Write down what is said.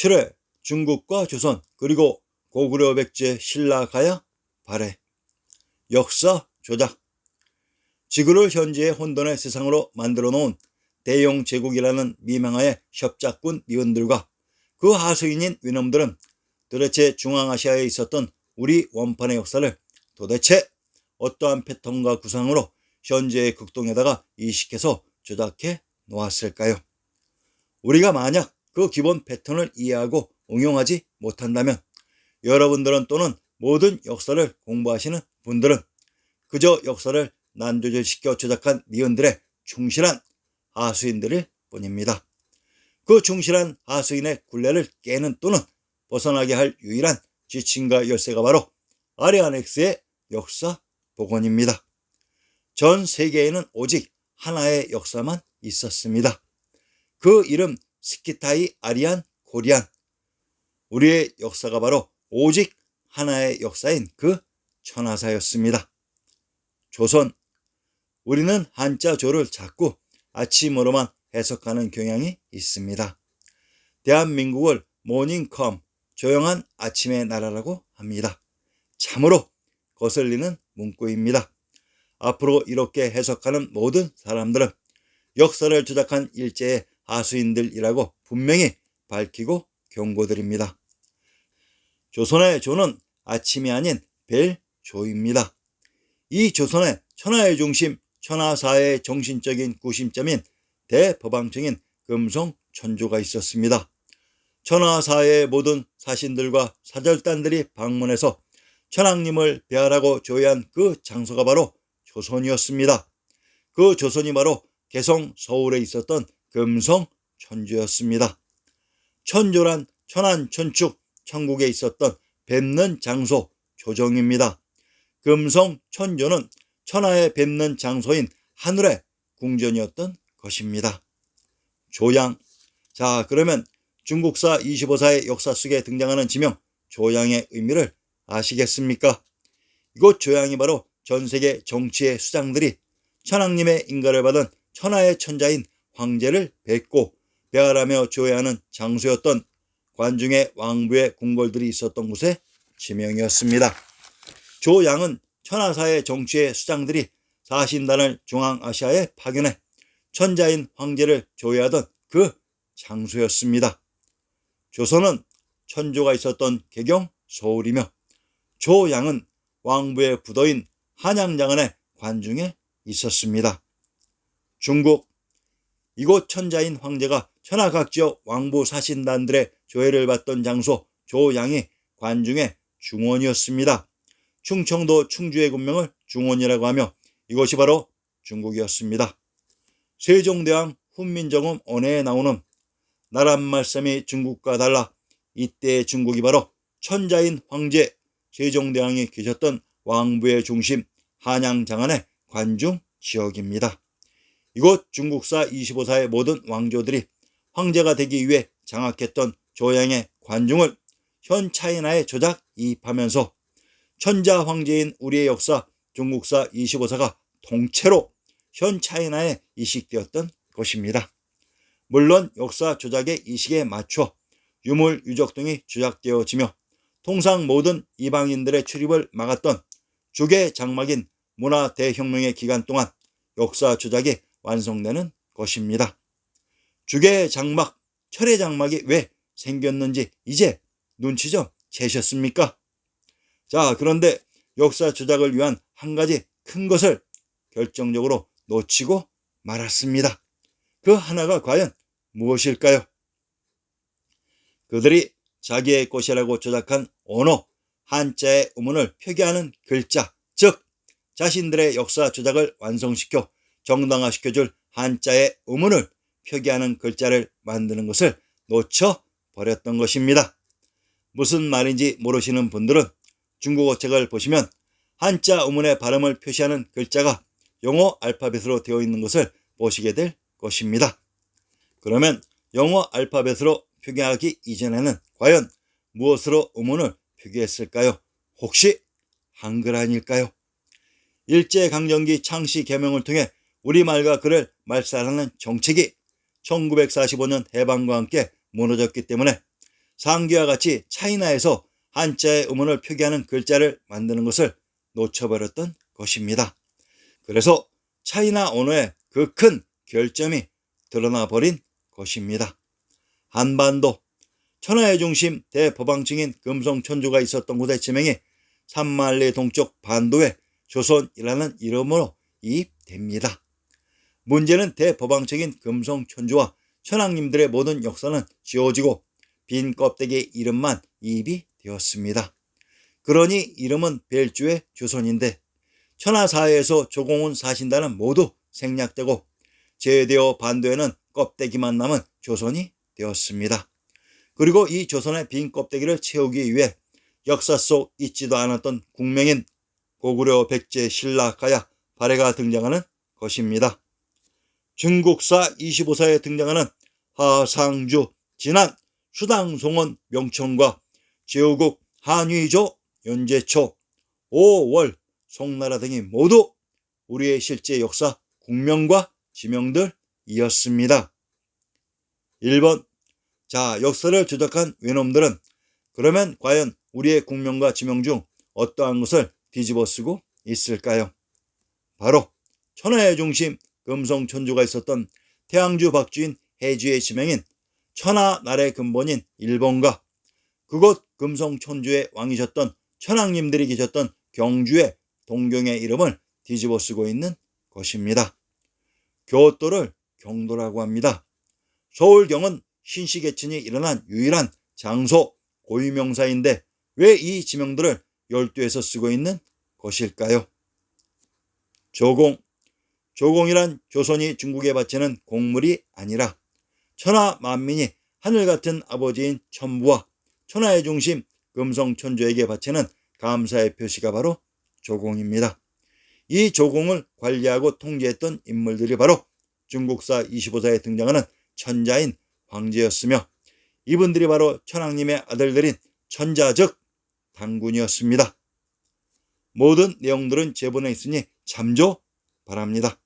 7회 중국과 조선 그리고 고구려 백제 신라 가야 발해. 역사 조작. 지구를 현재의 혼돈의 세상으로 만들어 놓은 대영 제국이라는 미명하의 협작군 미원들과 그 하수인인 위놈들은 도대체 중앙아시아에 있었던 우리 원판의 역사를 도대체 어떠한 패턴과 구상으로 현재의 극동에다가 이식해서 조작해 놓았을까요? 우리가 만약 그 기본 패턴을 이해하고 응용하지 못한다면 여러분들은 또는 모든 역사를 공부하시는 분들은 그저 역사를 난조절시켜 조작한 미언들의 충실한 하수인들일 뿐입니다. 그 충실한 하수인의 굴레를 깨는 또는 벗어나게 할 유일한 지침과 열쇠가 바로 아리아넥스의 역사 복원입니다. 전 세계에는 오직 하나의 역사만 있었습니다. 그 이름 스키타이 아리안 코리안. 우리의 역사가 바로 오직 하나의 역사인 그 천하사였습니다. 조선. 우리는 한자 조를 자꾸 아침으로만 해석하는 경향이 있습니다. 대한민국을 모닝컴, 조용한 아침의 나라라고 합니다. 참으로 거슬리는 문구입니다. 앞으로 이렇게 해석하는 모든 사람들은 역사를 조작한 일제의 하수인들이라고 분명히 밝히고 경고드립니다. 조선의 조는 아침이 아닌 벨조입니다. 이 조선의 천하의 중심, 천하사의 정신적인 구심점인 대법왕청인 금성천조가 있었습니다. 천하사의 모든 사신들과 사절단들이 방문해서 천왕님을 배하라고 조회한 그 장소가 바로 조선이었습니다. 그 조선이 바로 개성 서울에 있었던 금성천조였습니다. 천조란 천안천축 천국에 있었던 뵙는 장소 조정입니다. 금성천조는 천하에 뵙는 장소인 하늘의 궁전이었던 것입니다. 조양. 자, 그러면 중국사 25사의 역사 속에 등장하는 지명 조양의 의미를 아시겠습니까? 이곳 조양이 바로 전세계 정치의 수장들이 천왕님의 인가를 받은 천하의 천자인 황제를 뵙고 배하라며 조회하는 장소였던 관중의 왕부의 궁궐들이 있었던 곳의 지명이었습니다. 조양은 천하사의 정치의 수장들이 사신단을 중앙아시아에 파견해 천자인 황제를 조회하던 그 장소였습니다. 조선은 천조가 있었던 개경 서울이며 조양은 왕부의 부도인 한양장안의 관중에 있었습니다. 중국. 이곳 천자인 황제가 천하 각지역 왕부 사신단들의 조회를 받던 장소 조양이 관중의 중원이었습니다. 충청도 충주의 군명을 중원이라고 하며 이것이 바로 중국이었습니다. 세종대왕 훈민정음 언해에 나오는 나란 말씀이 중국과 달라 이때의 중국이 바로 천자인 황제 세종대왕이 계셨던 왕부의 중심 한양장안의 관중 지역입니다. 이곳 중국사 25사의 모든 왕조들이 황제가 되기 위해 장악했던 조양의 관중을 현 차이나에 조작 이입하면서 천자 황제인 우리의 역사 중국사 25사가 통째로 현 차이나에 이식되었던 것입니다. 물론 역사 조작의 이식에 맞춰 유물 유적 등이 조작되어지며 통상 모든 이방인들의 출입을 막았던 주계 장막인 문화 대혁명의 기간 동안 역사 조작이 완성되는 것입니다. 주계 장막, 철의 장막이 왜 생겼는지 이제 눈치 좀 채셨습니까? 자, 그런데 역사 조작을 위한 한 가지 큰 것을 결정적으로 놓치고 말았습니다. 그 하나가 과연 무엇일까요? 그들이 자기의 것이라고 조작한 언어, 한자의 의문을 표기하는 글자, 즉 자신들의 역사 조작을 완성시켜 정당화시켜줄 한자의 의문을 표기하는 글자를 만드는 것을 놓쳐버렸던 것입니다. 무슨 말인지 모르시는 분들은 중국어 책을 보시면 한자 의문의 발음을 표시하는 글자가 영어 알파벳으로 되어 있는 것을 보시게 될 것입니다. 그러면 영어 알파벳으로 표기하기 이전에는 과연 무엇으로 의문을 표기했을까요? 혹시 한글 아닐까요? 일제강점기 창씨 개명을 통해 우리말과 글을 말살하는 정책이 1945년 해방과 함께 무너졌기 때문에 상기와 같이 차이나에서 한자의 음운을 표기하는 글자를 만드는 것을 놓쳐버렸던 것입니다. 그래서 차이나 언어의 그 큰 결점이 드러나 버린 것입니다. 한반도, 천하의 중심 대법왕층인 금성천주가 있었던 곳의 지명이 산만리 동쪽 반도의 조선이라는 이름으로 이입됩니다. 문제는 대법왕층인 금성천주와 천황님들의 모든 역사는 지워지고 빈 껍데기 이름만 이입이 되었습니다. 그러니 이름은 벨주의 조선인데 천하사회에서 조공훈 사신단은 모두 생략되고 제대어 반도에는 껍데기만 남은 조선이 되었습니다. 그리고 이 조선의 빈 껍데기를 채우기 위해 역사 속 있지도 않았던 국명인 고구려 백제 신라 가야 발해가 등장하는 것입니다. 중국사 25사에 등장하는 하상주, 진안, 수당송원 명청과 제후국 한위조, 연제초, 5월, 송나라 등이 모두 우리의 실제 역사 국명과 지명들이었습니다. 1번. 자, 역사를 조작한 외놈들은 그러면 과연 우리의 국명과 지명 중 어떠한 것을 뒤집어 쓰고 있을까요? 바로 천하의 중심 금성천주가 있었던 태양주 박주인 해주의 지명인 천하날의 근본인 일본과 그곳 금성천주의 왕이셨던 천황님들이 계셨던 경주의 동경의 이름을 뒤집어 쓰고 있는 것입니다. 교토를 경도라고 합니다. 서울경은 신시개천이 일어난 유일한 장소 고유명사인데 왜 이 지명들을 열두에서 쓰고 있는 것일까요? 조공, 조공이란 조선이 중국에 바치는 공물이 아니라 천하 만민이 하늘 같은 아버지인 천부와 천하의 중심 금성천주에게 바치는 감사의 표시가 바로 조공입니다. 이 조공을 관리하고 통제했던 인물들이 바로 중국사 25사에 등장하는 천자인 황제였으며 이분들이 바로 천황님의 아들들인 천자 즉 당군이었습니다. 모든 내용들은 제본에 있으니 참조 바랍니다.